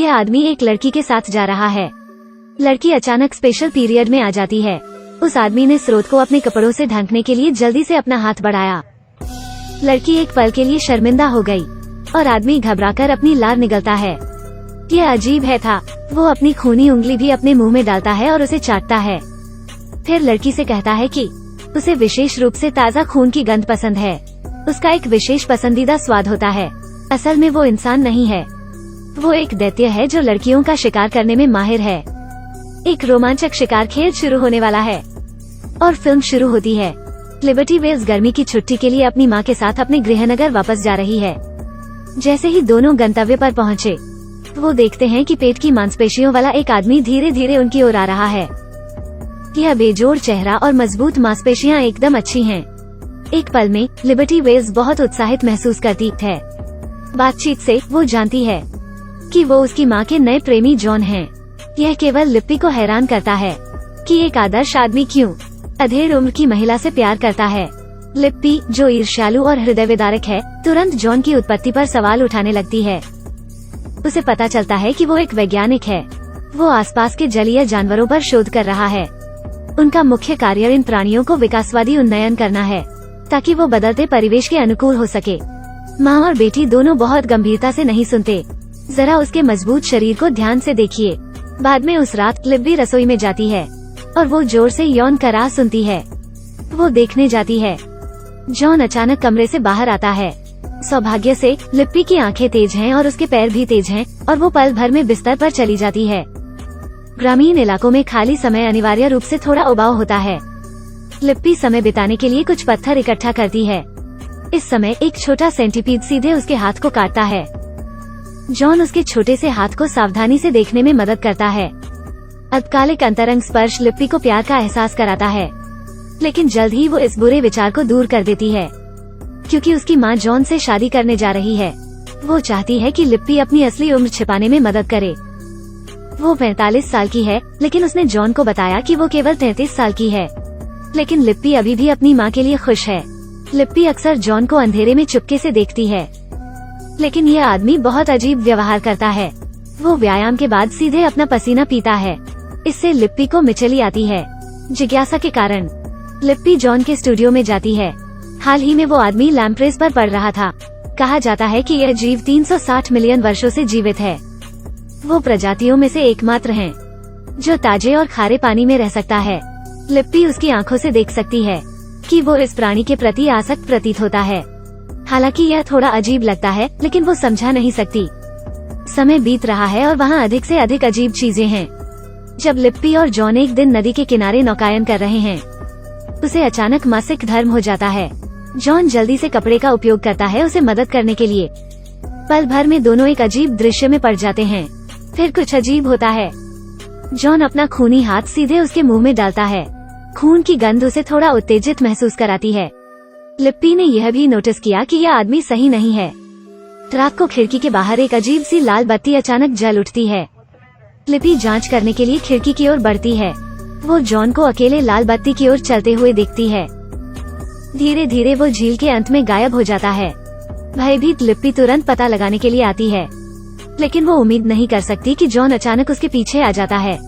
यह आदमी एक लड़की के साथ जा रहा है। लड़की अचानक स्पेशल पीरियड में आ जाती है। उस आदमी ने स्रोत को अपने कपड़ों से ढकने के लिए जल्दी से अपना हाथ बढ़ाया। लड़की एक पल के लिए शर्मिंदा हो गई और आदमी घबराकर अपनी लार निगलता है। यह अजीब है था। वो अपनी खूनी उंगली भी अपने मुंह में डालता है और उसे चाटता है। फिर लड़की से कहता है कि उसे विशेष रूप से ताज़ा खून की गंध पसंद है। उसका एक विशेष पसंदीदा स्वाद होता है। असल में वो इंसान नहीं है, वो एक दैत्य है जो लड़कियों का शिकार करने में माहिर है। एक रोमांचक शिकार खेल शुरू होने वाला है और फिल्म शुरू होती है। लिबर्टी वेल्स गर्मी की छुट्टी के लिए अपनी माँ के साथ अपने गृहनगर वापस जा रही है। जैसे ही दोनों गंतव्य पर पहुँचे, वो देखते हैं कि पेट की मांसपेशियों वाला एक आदमी धीरे धीरे उनकी ओर आ रहा है। यह बेजोड़ चेहरा और मजबूत मांसपेशियां एकदम अच्छी हैं। एक पल में लिबर्टी वेल्स बहुत उत्साहित महसूस करती है। बातचीत से वो जानती है कि वो उसकी माँ के नए प्रेमी जॉन हैं। यह केवल लिप्पी को हैरान करता है कि एक आदर्श आदमी क्यों अधेड़ उम्र की महिला से प्यार करता है। लिप्पी, जो ईर्ष्यालु और हृदय विदारक है, तुरंत जॉन की उत्पत्ति पर सवाल उठाने लगती है। उसे पता चलता है कि वो एक वैज्ञानिक है। वो आसपास के जलीय जानवरों पर शोध कर रहा है। उनका मुख्य कार्य इन प्राणियों को विकासवादी उन्नयन करना है ताकि वो बदलते परिवेश के अनुकूल हो सके। माँ और बेटी दोनों बहुत गंभीरता से नहीं सुनते। जरा उसके मजबूत शरीर को ध्यान से देखिए। बाद में उस रात लिब्बी रसोई में जाती है और वो जोर से यौन कराह सुनती है। वो देखने जाती है। जॉन अचानक कमरे से बाहर आता है। सौभाग्य से लिप्पी की आंखें तेज हैं और उसके पैर भी तेज हैं और वो पल भर में बिस्तर पर चली जाती है। ग्रामीण इलाकों में खाली समय अनिवार्य रूप से थोड़ा उबाऊ होता है। लिप्पी समय बिताने के लिए कुछ पत्थर इकट्ठा करती है। इस समय एक छोटा सेंटीपीड सीधे उसके हाथ को काटता है। जॉन उसके छोटे से हाथ को सावधानी से देखने में मदद करता है। अल्पकालिक अंतरंग स्पर्श लिप्पी को प्यार का एहसास कराता है, लेकिन जल्द ही वो इस बुरे विचार को दूर कर देती है क्योंकि उसकी माँ जॉन से शादी करने जा रही है। वो चाहती है कि लिप्पी अपनी असली उम्र छिपाने में मदद करे। वो 45 साल की है, लेकिन उसने जॉन को बताया कि वो केवल 33 साल की है। लेकिन लिप्पी अभी भी अपनी माँ के लिए खुश है। लिप्पी अक्सर जॉन को अंधेरे में चुपके से देखती है, लेकिन यह आदमी बहुत अजीब व्यवहार करता है। वो व्यायाम के बाद सीधे अपना पसीना पीता है। इससे लिप्पी को मिचली आती है। जिज्ञासा के कारण लिप्पी जॉन के स्टूडियो में जाती है। हाल ही में वो आदमी लैम्प्रेस पर पड़ रहा था। कहा जाता है कि यह जीव 360 मिलियन वर्षों से जीवित है। वो प्रजातियों में से एकमात्र हैं जो ताजे और खारे पानी में रह सकता है। लिप्पी उसकी आंखों से देख सकती है कि वो इस प्राणी के प्रति आसक्त प्रतीत होता है। हालांकि यह थोड़ा अजीब लगता है, लेकिन वो समझा नहीं सकती। समय बीत रहा है और वहाँ अधिक से अधिक अजीब चीजें हैं। जब लिप्पी और जॉन एक दिन नदी के किनारे नौकायन कर रहे हैं, उसे अचानक मासिक धर्म हो जाता है। जॉन जल्दी से कपड़े का उपयोग करता है उसे मदद करने के लिए। पल भर में दोनों एक अजीब दृश्य में पड़ जाते हैं। फिर कुछ अजीब होता है। जॉन अपना खूनी हाथ सीधे उसके मुंह में डालता है। खून की गंध उसे थोड़ा उत्तेजित महसूस कराती है। लिप्पी ने यह भी नोटिस किया कि यह आदमी सही नहीं है। रात को खिड़की के बाहर एक अजीब सी लाल बत्ती अचानक जल उठती है। लिप्पी जांच करने के लिए खिड़की की ओर बढ़ती है। वो जॉन को अकेले लाल बत्ती की ओर चलते हुए देखती है। धीरे धीरे वो झील के अंत में गायब हो जाता है। भयभीत लिप्पी तुरंत पता लगाने के लिए आती है, लेकिन वो उम्मीद नहीं कर सकती कि जॉन अचानक उसके पीछे आ जाता है।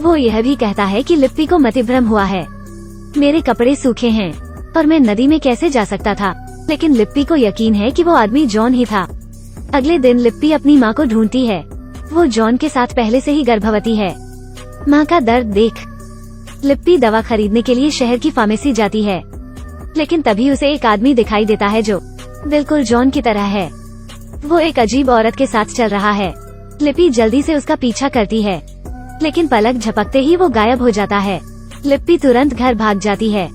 वो यह भी कहता है कि लिप्पी को मतिभ्रम हुआ है। मेरे कपड़े सूखे हैं और मैं नदी में कैसे जा सकता था। लेकिन लिप्पी को यकीन है कि वो आदमी जॉन ही था। अगले दिन लिप्पी अपनी माँ को ढूंढती है। वो जॉन के साथ पहले से ही गर्भवती है। माँ का दर्द देख लिप्पी दवा खरीदने के लिए शहर की फार्मेसी जाती है, लेकिन तभी उसे एक आदमी दिखाई देता है जो बिल्कुल जॉन की तरह है। वो एक अजीब औरत के साथ चल रहा है। लिप्पी जल्दी से उसका पीछा करती है, लेकिन पलक झपकते ही वो गायब हो जाता है। लिप्पी तुरंत घर भाग जाती है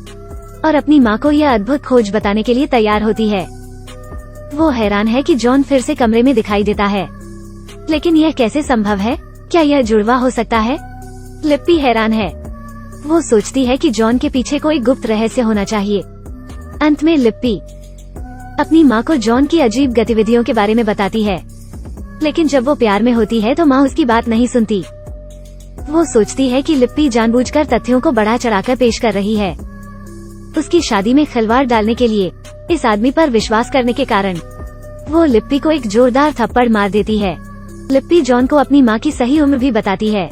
और अपनी माँ को यह अद्भुत खोज बताने के लिए तैयार होती है। वो हैरान है कि जॉन फिर से कमरे में दिखाई देता है, लेकिन यह कैसे संभव है? क्या यह जुड़वा हो सकता है? लिप्पी हैरान है। वो सोचती है कि जॉन के पीछे कोई गुप्त रहस्य होना चाहिए। अंत में लिप्पी अपनी माँ को जॉन की अजीब गतिविधियों के बारे में बताती है, लेकिन जब वो प्यार में होती है तो माँ उसकी बात नहीं सुनती। वो सोचती है कि लिप्पी जानबूझकर तथ्यों को बढ़ा चढ़ाकर पेश कर रही है। उसकी शादी में खिलवाड़ डालने के लिए इस आदमी पर विश्वास करने के कारण वो लिप्पी को एक जोरदार थप्पड़ मार देती है। लिप्पी जॉन को अपनी माँ की सही उम्र भी बताती है।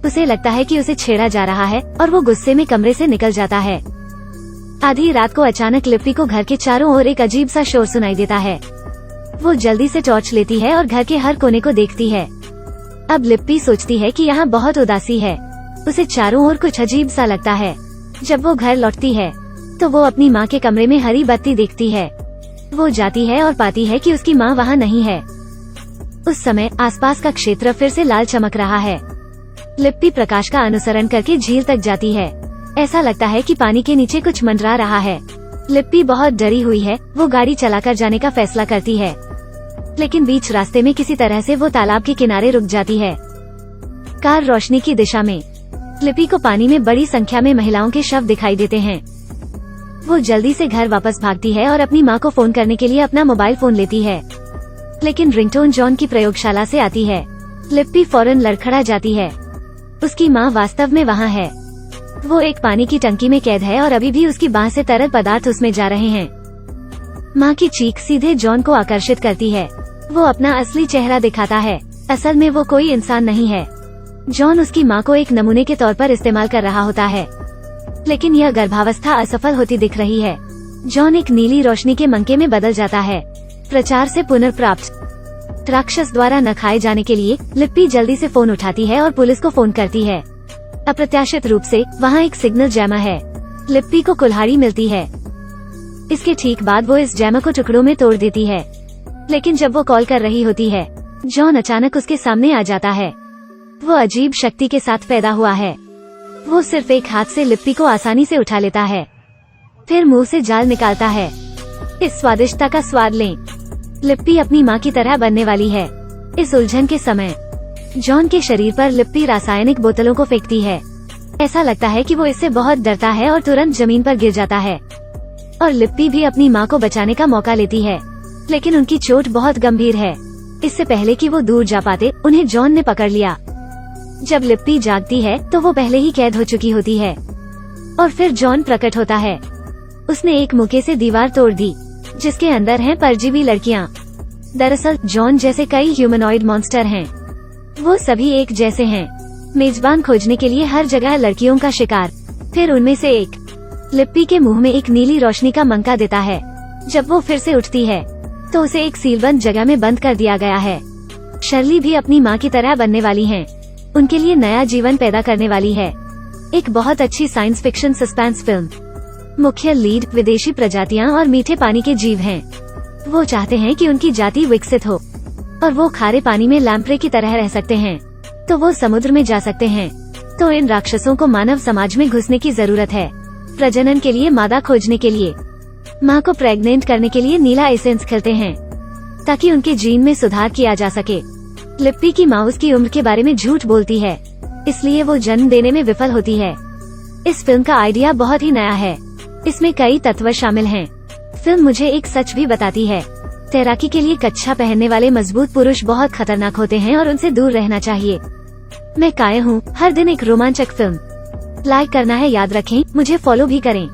उसे लगता है कि उसे छेड़ा जा रहा है और वो गुस्से में कमरे से निकल जाता है। आधी रात को अचानक लिप्पी को घर के चारों ओर एक अजीब सा शोर सुनाई देता है। वो जल्दी से टॉर्च लेती है और घर के हर कोने को देखती है। अब लिप्पी सोचती है कि यहाँ बहुत उदासी है। उसे चारों ओर कुछ अजीब सा लगता है। जब वो घर लौटती है तो वो अपनी माँ के कमरे में हरी बत्ती देखती है। वो जाती है और पाती है कि उसकी माँ वहाँ नहीं है। उस समय आसपास का क्षेत्र फिर से लाल चमक रहा है। लिप्पी प्रकाश का अनुसरण करके झील तक जाती है। ऐसा लगता है कि पानी के नीचे कुछ मंडरा रहा है। लिप्पी बहुत डरी हुई है। वो गाड़ी चलाकर जाने का फैसला करती है, लेकिन बीच रास्ते में किसी तरह से वो तालाब के किनारे रुक जाती है। कार रोशनी की दिशा में। लिप्पी को पानी में बड़ी संख्या में महिलाओं के शव दिखाई देते हैं। वो जल्दी से घर वापस भागती है और अपनी माँ को फोन करने के लिए अपना मोबाइल फोन लेती है, लेकिन रिंगटोन जॉन की प्रयोगशाला से आती है। लिप्पी फौरन लड़खड़ा जाती है। उसकी माँ वास्तव में वहाँ है। वो एक पानी की टंकी में कैद है और अभी भी उसकी बांह से तरल पदार्थ उसमें जा रहे हैं। माँ की चीख सीधे जॉन को आकर्षित करती है। वो अपना असली चेहरा दिखाता है। असल में वो कोई इंसान नहीं है। जॉन उसकी माँ को एक नमूने के तौर पर इस्तेमाल कर रहा होता है, लेकिन यह गर्भावस्था असफल होती दिख रही है। जॉन एक नीली रोशनी के मंके में बदल जाता है। प्रचार से पुनर्प्राप्त राक्षस द्वारा न खाए जाने के लिए लिप्पी जल्दी से फोन उठाती है और पुलिस को फोन करती है। अप्रत्याशित रूप से वहाँ एक सिग्नल जैमर है। लिप्पी को कुल्हाड़ी मिलती है। इसके ठीक बाद वो इस जैमर को टुकड़ों में तोड़ देती है, लेकिन जब वो कॉल कर रही होती है, जॉन अचानक उसके सामने आ जाता है। वो अजीब शक्ति के साथ पैदा हुआ है। वो सिर्फ एक हाथ से लिप्पी को आसानी से उठा लेता है, फिर मुंह से जाल निकालता है। इस स्वादिष्टता का स्वाद लें। लिप्पी अपनी माँ की तरह बनने वाली है। इस उलझन के समय जॉन के शरीर पर लिप्पी रासायनिक बोतलों को फेंकती है। ऐसा लगता है कि वो इससे बहुत डरता है और तुरंत जमीन पर गिर जाता है। और लिप्पी भी अपनी माँ को बचाने का मौका लेती है, लेकिन उनकी चोट बहुत गंभीर है। इससे पहले कि वो दूर जा पाते, उन्हें जॉन ने पकड़ लिया। जब लिप्पी जागती है तो वो पहले ही कैद हो चुकी होती है। और फिर जॉन प्रकट होता है। उसने एक मुक्के से दीवार तोड़ दी, जिसके अंदर हैं परजीवी लड़कियां। दरअसल जॉन जैसे कई ह्यूमनॉइड मॉन्स्टर हैं। वो सभी एक जैसे हैं, मेजबान खोजने के लिए हर जगह लड़कियों का शिकार। फिर उनमें से एक लिप्पी के मुंह में एक नीली रोशनी का मंका देता है। जब वो फिर से उठती है तो उसे एक सीलबंद जगह में बंद कर दिया गया है। शर्ली भी अपनी माँ की तरह बनने वाली हैं। उनके लिए नया जीवन पैदा करने वाली है। एक बहुत अच्छी साइंस फिक्शन सस्पेंस फिल्म। मुख्य लीड विदेशी प्रजातियां और मीठे पानी के जीव हैं। वो चाहते हैं कि उनकी जाति विकसित हो और वो खारे पानी में लैम्प्रे की तरह रह सकते हैं, तो वो समुद्र में जा सकते हैं। तो इन राक्षसों को मानव समाज में घुसने की जरूरत है, प्रजनन के लिए मादा खोजने के लिए। माँ को प्रेग्नेंट करने के लिए नीला एसेंस खिलते हैं ताकि उनके जीन में सुधार किया जा सके। लिप्पी की माँ उसकी उम्र के बारे में झूठ बोलती है, इसलिए वो जन्म देने में विफल होती है। इस फिल्म का आइडिया बहुत ही नया है। इसमें कई तत्व शामिल हैं। फिल्म मुझे एक सच भी बताती है। तैराकी के लिए कच्छा पहनने वाले मजबूत पुरुष बहुत खतरनाक होते हैं और उनसे दूर रहना चाहिए। मैं काये हूँ, हर दिन एक रोमांचक फिल्म। लाइक करना है याद रखें, मुझे फॉलो भी करें।